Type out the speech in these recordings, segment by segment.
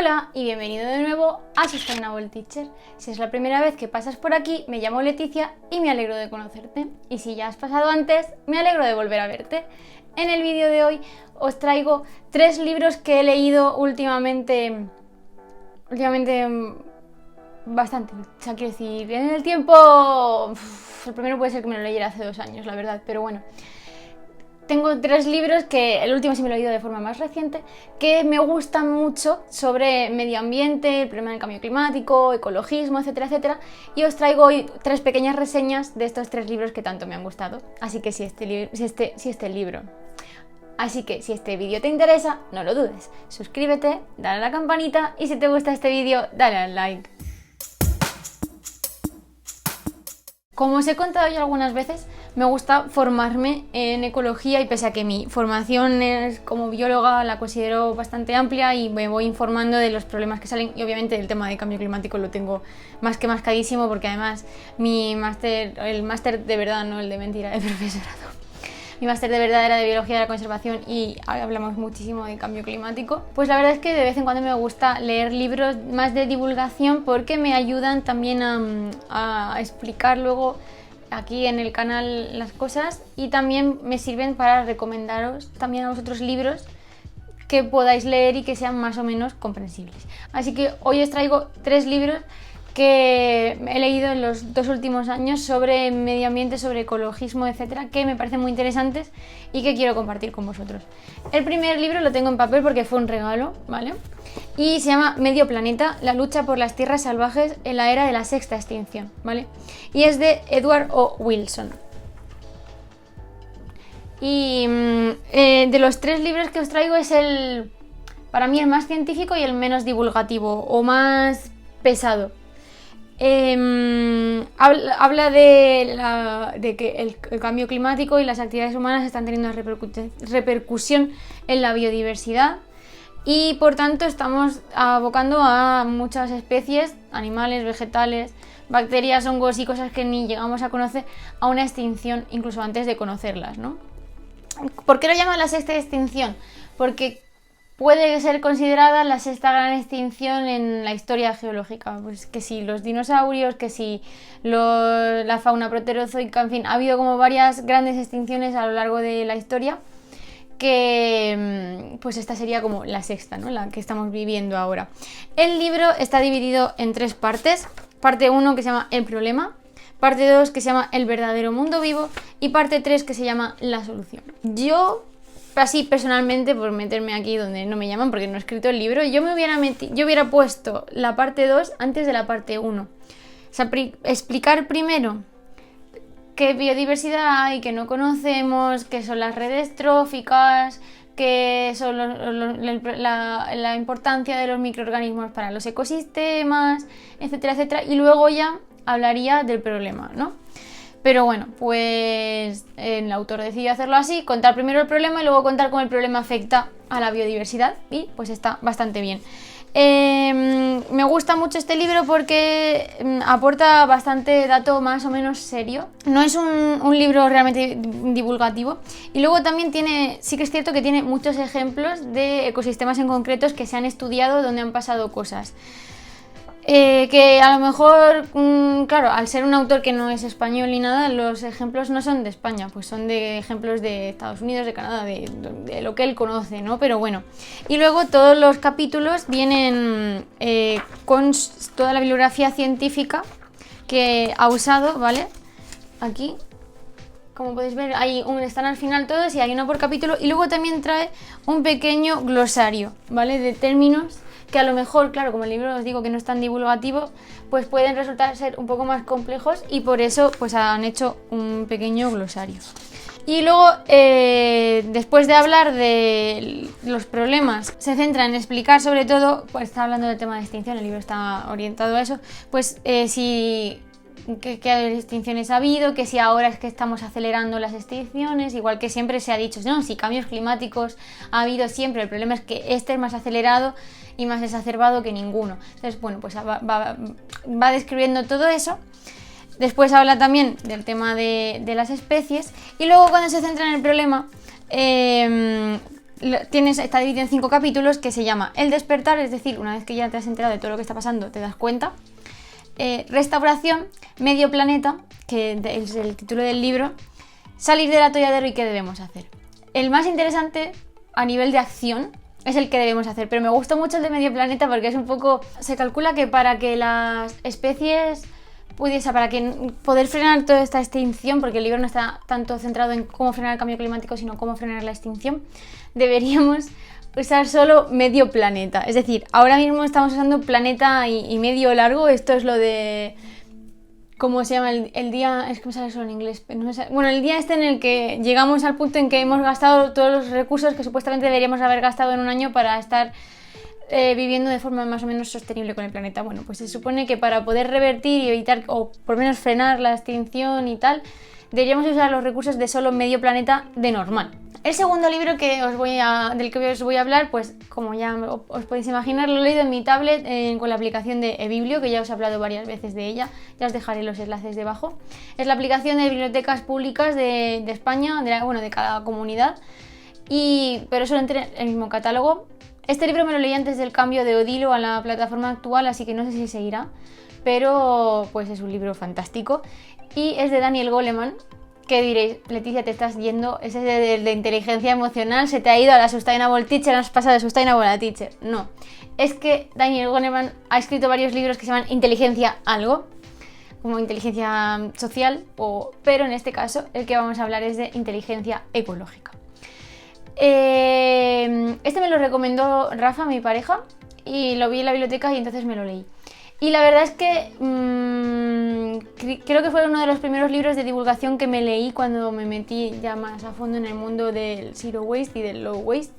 Hola y bienvenido de nuevo a Sustainable Teacher. Si es la primera vez que pasas por aquí, me llamo Leticia y me alegro de conocerte. Y si ya has pasado antes, me alegro de volver a verte. En el vídeo de hoy os traigo 3 libros que he leído últimamente bastante. O sea, quiero decir, en el tiempo... el primero puede ser que me lo leyera hace 2 años, la verdad, pero bueno. Tengo 3 libros, que el último sí me lo he leído de forma más reciente, que me gustan mucho sobre medio ambiente, el problema del cambio climático, ecologismo, etcétera, etcétera. Y os traigo hoy 3 pequeñas reseñas de estos 3 libros que tanto me han gustado. Así que si este vídeo te interesa, no lo dudes. Suscríbete, dale a la campanita y si te gusta este vídeo, dale al like. Como os he contado ya algunas veces, me gusta formarme en ecología y pese a que mi formación como bióloga la considero bastante amplia y me voy informando de los problemas que salen y obviamente el tema de cambio climático lo tengo más que mascadísimo porque además el máster de verdad, no el de mentira, de profesorado. Mi máster de verdad era de biología de la conservación y hablamos muchísimo de cambio climático. Pues la verdad es que de vez en cuando me gusta leer libros más de divulgación porque me ayudan también a explicar luego aquí en el canal las cosas y también me sirven para recomendaros también a vosotros libros que podáis leer y que sean más o menos comprensibles. Así que hoy os traigo 3 libros que he leído en los 2 últimos años sobre medio ambiente, sobre ecologismo, etcétera, que me parecen muy interesantes y que quiero compartir con vosotros. El primer libro lo tengo en papel porque fue un regalo, ¿vale? Y se llama Medio Planeta, la lucha por las tierras salvajes en la era de la sexta extinción, ¿vale? Y es de Edward O. Wilson. Y de los 3 libros que os traigo es para mí el más científico y el menos divulgativo o más pesado. Habla de que el cambio climático y las actividades humanas están teniendo una repercusión en la biodiversidad y por tanto estamos abocando a muchas especies, animales, vegetales, bacterias, hongos y cosas que ni llegamos a conocer a una extinción incluso antes de conocerlas, ¿no? ¿Por qué lo llaman la sexta extinción? Porque puede ser considerada la sexta gran extinción en la historia geológica. Pues que si los dinosaurios, que si la fauna proterozoica, en fin, ha habido como varias grandes extinciones a lo largo de la historia, que pues esta sería como la sexta, ¿no? La que estamos viviendo ahora. El libro está dividido en 3 partes. Parte 1 que se llama El problema, parte 2 que se llama El verdadero mundo vivo y parte 3 que se llama La solución. Yo así personalmente, por meterme aquí donde no me llaman porque no he escrito el libro, yo hubiera puesto la parte 2 antes de la parte 1. O sea, explicar primero qué biodiversidad hay, que no conocemos, qué son las redes tróficas, qué son la importancia de los microorganismos para los ecosistemas, etcétera, etcétera, y luego ya hablaría del problema, ¿no? Pero bueno, pues el autor decidió hacerlo así, contar primero el problema y luego contar cómo el problema afecta a la biodiversidad y pues está bastante bien. Me gusta mucho este libro porque aporta bastante dato más o menos serio. No es un libro realmente divulgativo y luego también sí que es cierto que tiene muchos ejemplos de ecosistemas en concretos que se han estudiado donde han pasado cosas. Que a lo mejor, claro, al ser un autor que no es español ni nada, los ejemplos no son de España, pues son de ejemplos de Estados Unidos, de Canadá, de lo que él conoce, ¿no? Pero bueno. Y luego todos los capítulos vienen con toda la bibliografía científica que ha usado, ¿vale? Aquí, como podéis ver, están al final todos y hay uno por capítulo. Y luego también trae un pequeño glosario, ¿vale? De términos que a lo mejor, claro, como el libro os digo que no es tan divulgativo, pues pueden resultar ser un poco más complejos y por eso pues han hecho un pequeño glosario. Y luego, después de hablar de los problemas, se centra en explicar sobre todo, pues está hablando del tema de extinción, el libro está orientado a eso, pues qué extinciones ha habido, que si ahora es que estamos acelerando las extinciones, igual que siempre se ha dicho, no, si cambios climáticos ha habido siempre, el problema es que este es más acelerado y más exacerbado que ninguno. Entonces, bueno, pues va describiendo todo eso. Después habla también del tema de las especies y luego cuando se centra en el problema está dividido en 5 capítulos que se llama El despertar, es decir, una vez que ya te has enterado de todo lo que está pasando, te das cuenta. Restauración, Medio planeta, que es el título del libro. Salir del atolladero y qué debemos hacer. El más interesante a nivel de acción es el que debemos hacer, pero me gusta mucho el de Medio planeta porque es un poco... Se calcula que para que las especies para que poder frenar toda esta extinción, porque el libro no está tanto centrado en cómo frenar el cambio climático, sino cómo frenar la extinción, deberíamos usar solo medio planeta. Es decir, ahora mismo estamos usando planeta y medio largo. Esto es lo de... ¿Cómo se llama? El día... Es que me sale solo en inglés. Bueno, el día este en el que llegamos al punto en que hemos gastado todos los recursos que supuestamente deberíamos haber gastado en un año para estar viviendo de forma más o menos sostenible con el planeta. Bueno, pues se supone que para poder revertir y evitar, o por lo menos frenar la extinción y tal, deberíamos usar los recursos de solo medio planeta de normal. El segundo libro del que os voy a hablar, pues como ya os podéis imaginar, lo he leído en mi tablet con la aplicación de eBiblio, que ya os he hablado varias veces de ella, ya os dejaré los enlaces debajo. Es la aplicación de bibliotecas públicas de España, de cada comunidad, pero solo entre el mismo catálogo. Este libro me lo leí antes del cambio de Odilo a la plataforma actual, así que no sé si seguirá, pero pues es un libro fantástico y es de Daniel Goleman. ¿Qué diréis? Leticia, te estás yendo, ese es de inteligencia emocional, se te ha ido a la Sustainable Teacher, has pasado de Sustainable a Teacher. No, es que Daniel Goleman ha escrito varios libros que se llaman Inteligencia algo, como inteligencia social, pero en este caso el que vamos a hablar es de inteligencia ecológica. Este me lo recomendó Rafa, mi pareja, y lo vi en la biblioteca y entonces me lo leí. Y la verdad es que creo que fue uno de los primeros libros de divulgación que me leí cuando me metí ya más a fondo en el mundo del zero waste y del low waste.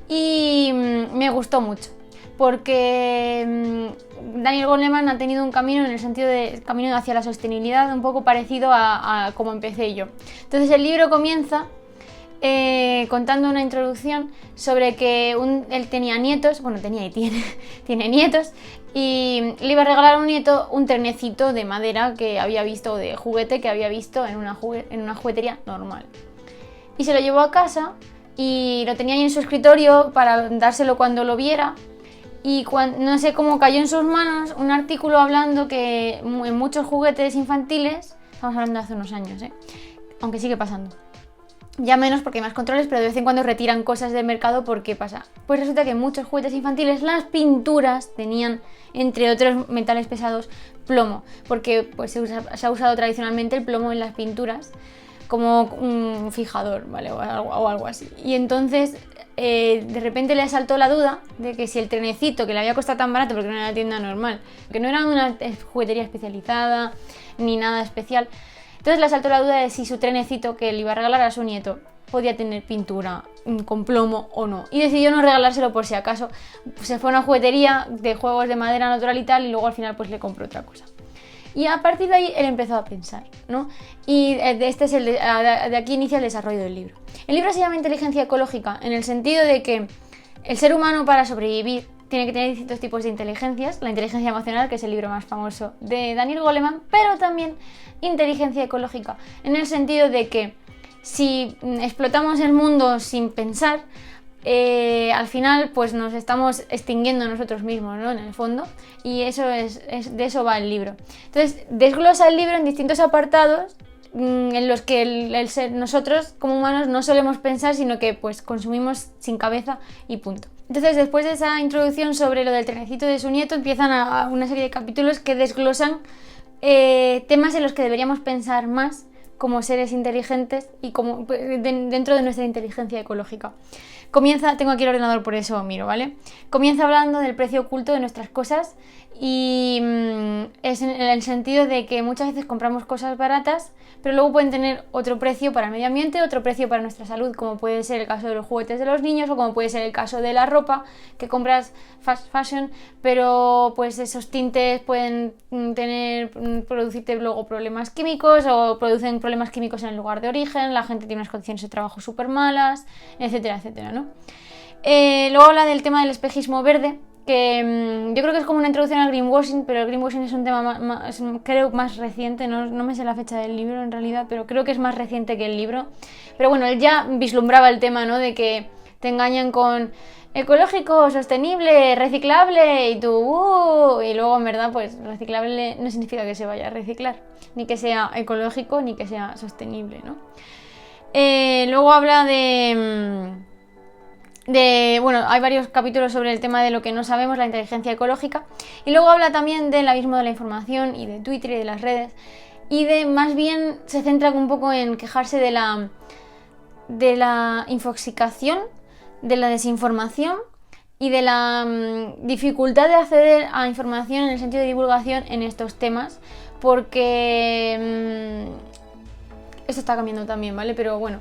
Y me gustó mucho, porque Daniel Goleman ha tenido un camino en el sentido de camino hacia la sostenibilidad un poco parecido a como empecé yo. Entonces el libro comienza contando una introducción sobre que él tenía nietos, bueno, tenía y tiene nietos, y le iba a regalar a un nieto un trenecito de madera que había visto, de juguete que había visto en una juguetería normal. Y se lo llevó a casa y lo tenía ahí en su escritorio para dárselo cuando lo viera. Y no sé cómo cayó en sus manos un artículo hablando que en muchos juguetes infantiles, estamos hablando de hace unos años, aunque sigue pasando, ya menos porque hay más controles, pero de vez en cuando retiran cosas del mercado. ¿Por qué pasa? Pues resulta que en muchos juguetes infantiles las pinturas tenían, entre otros metales pesados, plomo, porque pues se ha usado tradicionalmente el plomo en las pinturas como un fijador, ¿vale? O algo así. Y entonces de repente le asaltó la duda de que si el trenecito, que le había costado tan barato porque no era una tienda normal, que no era una juguetería especializada ni nada especial, entonces le asaltó la duda de si su trenecito que le iba a regalar a su nieto podía tener pintura con plomo o no. Y decidió no regalárselo por si acaso. Se fue a una juguetería de juegos de madera natural y tal, y luego al final pues le compró otra cosa. Y a partir de ahí él empezó a pensar, ¿no? Y de aquí inicia el desarrollo del libro. El libro se llama Inteligencia ecológica en el sentido de que el ser humano, para sobrevivir, tiene que tener distintos tipos de inteligencias. La inteligencia emocional, que es el libro más famoso de Daniel Goleman, pero también inteligencia ecológica, en el sentido de que si explotamos el mundo sin pensar, al final pues nos estamos extinguiendo nosotros mismos, ¿no? En el fondo, y de eso va el libro. Entonces desglosa el libro en distintos apartados en los que nosotros como humanos no solemos pensar, sino que pues consumimos sin cabeza y punto. Entonces, después de esa introducción sobre lo del trenecito de su nieto, empiezan a una serie de capítulos que desglosan temas en los que deberíamos pensar más como seres inteligentes y como dentro de nuestra inteligencia ecológica. Tengo aquí el ordenador, por eso miro, ¿vale? Comienza hablando del precio oculto de nuestras cosas y es en el sentido de que muchas veces compramos cosas baratas, pero luego pueden tener otro precio para el medio ambiente, otro precio para nuestra salud, como puede ser el caso de los juguetes de los niños o como puede ser el caso de la ropa que compras fast fashion, pero pues esos tintes pueden producirte luego problemas químicos o producen problemas químicos en el lugar de origen, la gente tiene unas condiciones de trabajo súper malas, etcétera, etcétera, ¿no? Luego habla del tema del espejismo verde, que yo creo que es como una introducción al greenwashing, pero el greenwashing es un tema creo más reciente, no me sé la fecha del libro en realidad, pero creo que es más reciente que el libro. Pero bueno, él ya vislumbraba el tema, ¿no? De que te engañan con ecológico, sostenible, reciclable y tú, y luego en verdad pues reciclable no significa que se vaya a reciclar, ni que sea ecológico, ni que sea sostenible, ¿no? Luego habla bueno, hay varios capítulos sobre el tema de lo que no sabemos, la inteligencia ecológica, y luego habla también del abismo de la información y de Twitter y de las redes, y más bien se centra un poco en quejarse de la infoxicación, de la desinformación y de la dificultad de acceder a información en el sentido de divulgación en estos temas, porque esto está cambiando también, ¿vale? Pero bueno,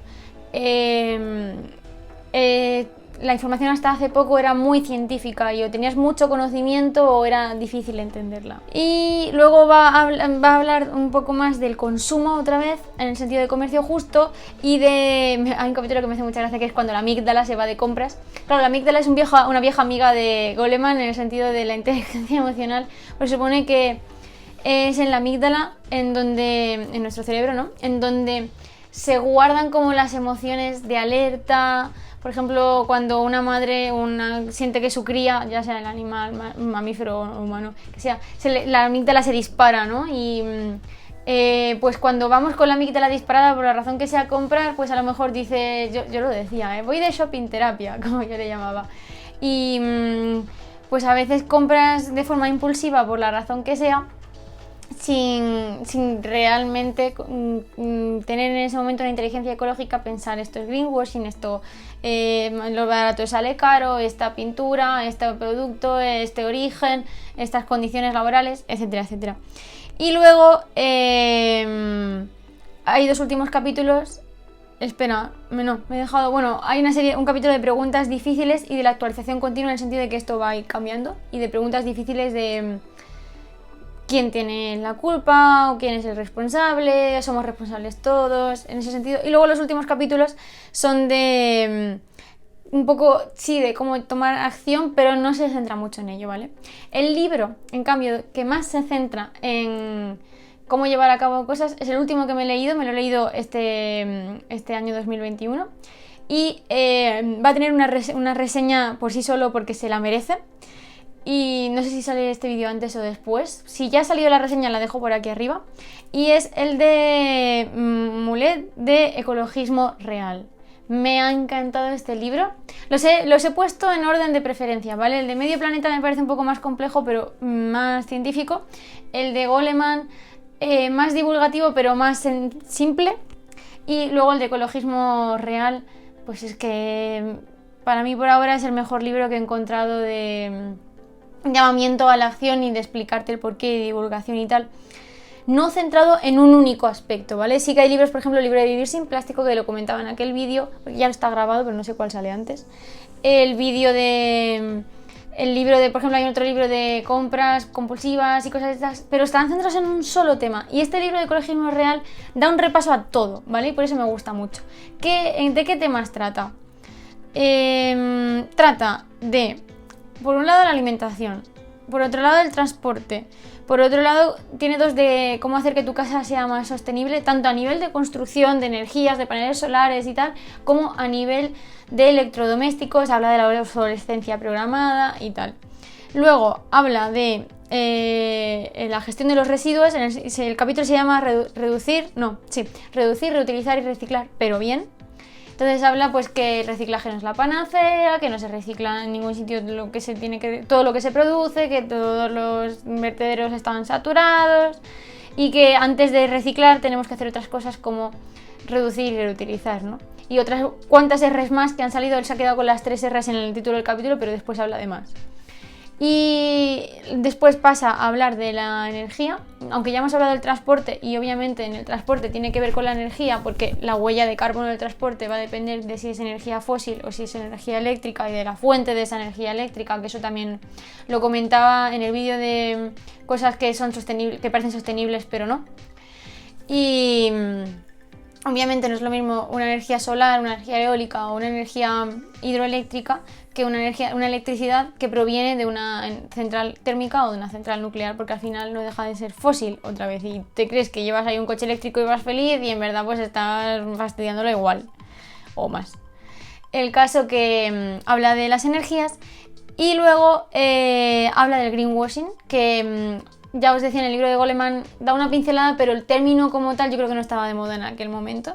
la información hasta hace poco era muy científica y o tenías mucho conocimiento o era difícil entenderla. Y luego va a hablar un poco más del consumo otra vez, en el sentido de comercio justo, y hay un capítulo que me hace mucha gracia, que es cuando la amígdala se va de compras. Claro, la amígdala es una vieja amiga de Goleman en el sentido de la inteligencia emocional, pues se supone que es en la amígdala, en nuestro cerebro, ¿no? En donde se guardan como las emociones de alerta. Por ejemplo, cuando una madre siente que su cría, ya sea el animal, mamífero o humano, que sea, la amígdala se dispara, ¿no? Y pues cuando vamos con la amígdala disparada por la razón que sea a comprar, pues a lo mejor dice, yo lo decía, voy de shopping terapia, como yo le llamaba. Y pues a veces compras de forma impulsiva por la razón que sea, sin realmente tener en ese momento una inteligencia ecológica, pensar esto es greenwashing, esto lo barato sale caro, esta pintura, este producto, este origen, estas condiciones laborales, etcétera, etcétera. Y luego hay dos últimos capítulos. Espera, no, me he dejado. Bueno, hay un capítulo de preguntas difíciles y de la actualización continua, en el sentido de que esto va a ir cambiando, y de preguntas difíciles de quién tiene la culpa o quién es el responsable, somos responsables todos, en ese sentido. Y luego los últimos capítulos son de un poco, sí, de cómo tomar acción, pero no se centra mucho en ello, ¿vale? El libro, en cambio, que más se centra en cómo llevar a cabo cosas, es el último que me lo he leído este año 2021, y va a tener una reseña por sí solo porque se la merece. Y no sé si sale este vídeo antes o después. Si ya ha salido la reseña, la dejo por aquí arriba. Y es el de Mulet, de Ecologismo Real. Me ha encantado este libro. Los he puesto en orden de preferencia, ¿vale? El de Medio Planeta me parece un poco más complejo, pero más científico. El de Goleman, más divulgativo, pero más simple. Y luego el de Ecologismo Real, pues es que para mí por ahora es el mejor libro que he encontrado de llamamiento a la acción y de explicarte el porqué de divulgación y tal, no centrado en un único aspecto, ¿vale? Sí que hay libros, por ejemplo, el libro de Vivir sin Plástico, que lo comentaba en aquel vídeo, ya está grabado, pero no sé cuál sale antes. El libro de, por ejemplo, hay otro libro de compras compulsivas y cosas de estas, pero están centrados en un solo tema. Y este libro de Ecologismo Real da un repaso a todo, ¿vale? Y por eso me gusta mucho. ¿De qué temas trata? Trata de, por un lado, la alimentación, por otro lado, el transporte, por otro lado, tiene dos de cómo hacer que tu casa sea más sostenible, tanto a nivel de construcción, de energías, de paneles solares y tal, como a nivel de electrodomésticos. Habla de la obsolescencia programada y tal. Luego habla de la gestión de los residuos. El capítulo se llama reducir, reutilizar y reciclar, pero bien. Entonces habla pues que el reciclaje no es la panacea, que no se recicla en ningún sitio todo lo que se produce, que todos los vertederos están saturados y que antes de reciclar tenemos que hacer otras cosas como reducir y reutilizar, ¿no? Y otras cuantas R's más que han salido. Él se ha quedado con las 3 R's en el título del capítulo, pero después habla de más. Y después pasa a hablar de la energía, aunque ya hemos hablado del transporte, y obviamente en el transporte tiene que ver con la energía, porque la huella de carbono del transporte va a depender de si es energía fósil o si es energía eléctrica, y de la fuente de esa energía eléctrica, que eso también lo comentaba en el vídeo de cosas que son sostenibles, que parecen sostenibles pero no. Y obviamente no es lo mismo una energía solar, una energía eólica o una energía hidroeléctrica que una electricidad que proviene de una central térmica o de una central nuclear, porque al final no deja de ser fósil otra vez, y te crees que llevas ahí un coche eléctrico y vas feliz y en verdad pues estás fastidiándolo igual o más. el caso que habla de las energías y luego habla del greenwashing, que ya os decía en el libro de Goleman, da una pincelada, pero el término como tal yo creo que no estaba de moda en aquel momento.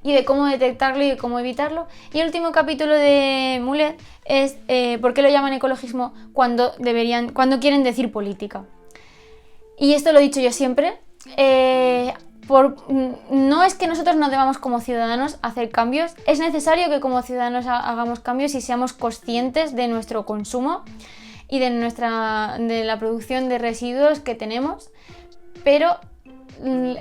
Y de cómo detectarlo y de cómo evitarlo. Y el último capítulo de Mulet es por qué lo llaman ecologismo cuando quieren decir política. Y esto lo he dicho yo siempre. No es que nosotros no debamos como ciudadanos hacer cambios. Es necesario que como ciudadanos hagamos cambios y seamos conscientes de nuestro consumo y de la producción de residuos que tenemos. Pero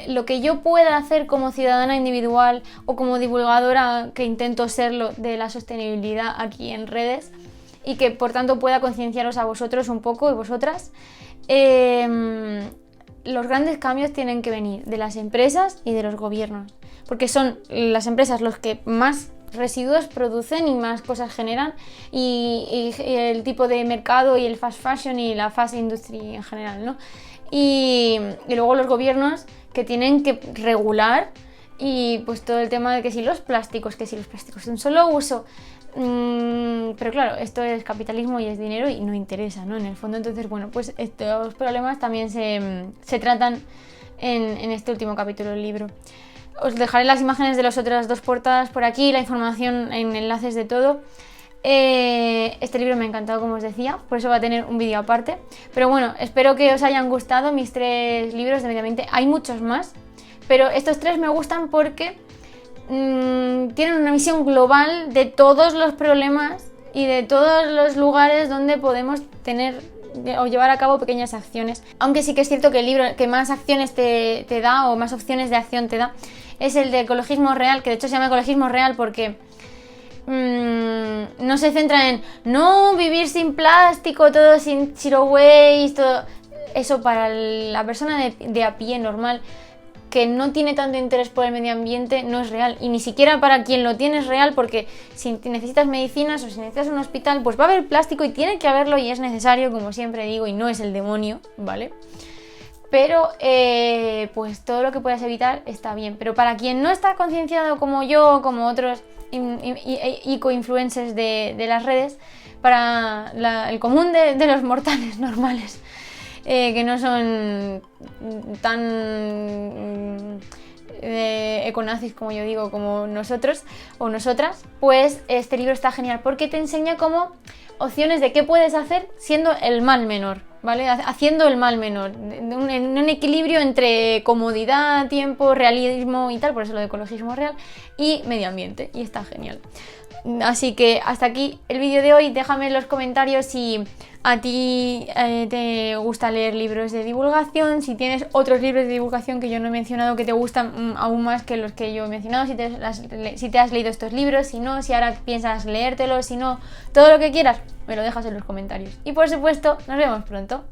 lo que yo pueda hacer como ciudadana individual o como divulgadora, que intento serlo, de la sostenibilidad aquí en redes, y que por tanto pueda concienciaros a vosotros un poco y vosotras, los grandes cambios tienen que venir de las empresas y de los gobiernos, porque son las empresas los que más residuos producen y más cosas generan, y el tipo de mercado y el fast fashion y la fast industry en general, ¿no? Y luego los gobiernos, que tienen que regular, y pues todo el tema de que si los plásticos de un solo uso, pero claro, esto es capitalismo y es dinero y no interesa, ¿no? En el fondo, entonces, bueno, pues estos problemas también se tratan en este último capítulo del libro. Os dejaré las imágenes de las otras dos portadas por aquí, la información en enlaces de todo. Este libro me ha encantado, como os decía, por eso va a tener un vídeo aparte. Pero bueno, espero que os hayan gustado mis 3 libros de medio ambiente. Hay muchos más, pero estos 3 me gustan porque tienen una visión global de todos los problemas y de todos los lugares donde podemos tener o llevar a cabo pequeñas acciones. Aunque sí que es cierto que el libro que más acciones te da, o más opciones de acción te da, es el de ecologismo real, que de hecho se llama ecologismo real porque no se centra en no vivir sin plástico, todo sin zero waste, todo eso para la persona de a pie normal que no tiene tanto interés por el medio ambiente no es real, y ni siquiera para quien lo tiene es real, porque si necesitas medicinas o si necesitas un hospital, pues va a haber plástico y tiene que haberlo y es necesario, como siempre digo, y no es el demonio, ¿vale? Pero pues todo lo que puedas evitar está bien, pero para quien no está concienciado como yo, como otros eco-influencers de las redes, para el común de los mortales normales, que no son tan econazis como yo digo, como nosotros o nosotras, pues este libro está genial porque te enseña como opciones de qué puedes hacer siendo el mal menor, ¿vale? Haciendo el mal menor, en un equilibrio entre comodidad, tiempo, realismo y tal, por eso lo de ecologismo real, y medio ambiente, y está genial. Así que hasta aquí el vídeo de hoy. Déjame en los comentarios si a ti te gusta leer libros de divulgación, si tienes otros libros de divulgación que yo no he mencionado que te gustan aún más que los que yo he mencionado, si te has leído estos libros, si no, si ahora piensas leértelos, si no, todo lo que quieras, me lo dejas en los comentarios. Y por supuesto, nos vemos pronto.